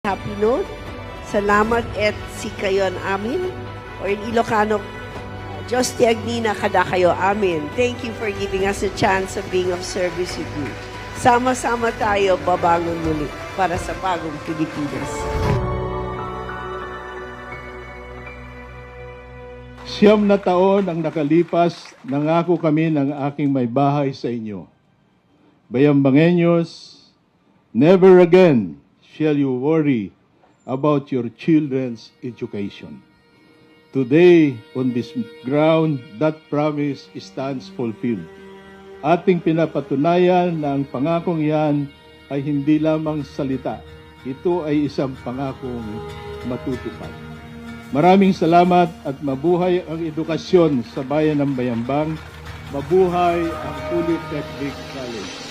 Happy note. Salamat et si kayon amin. Or in Ilocano, Diyos ti agnina kada kayo amin. Thank you for giving us a chance of being of service with you. Sama-sama tayo babangon muli para sa bagong Pilipinas. Siyam na taon ang nakalipas, nangako kami ng aking may bahay sa inyo. Bayambangenyos, never again shall you worry about your children's education. Today, on this ground, that promise stands fulfilled. Ating pinapatunayan na ang pangakong yan ay hindi lamang salita. Ito ay isang pangakong matutupad. Maraming salamat at mabuhay ang edukasyon sa bayan ng Bayambang. Mabuhay ang Polytechnic College.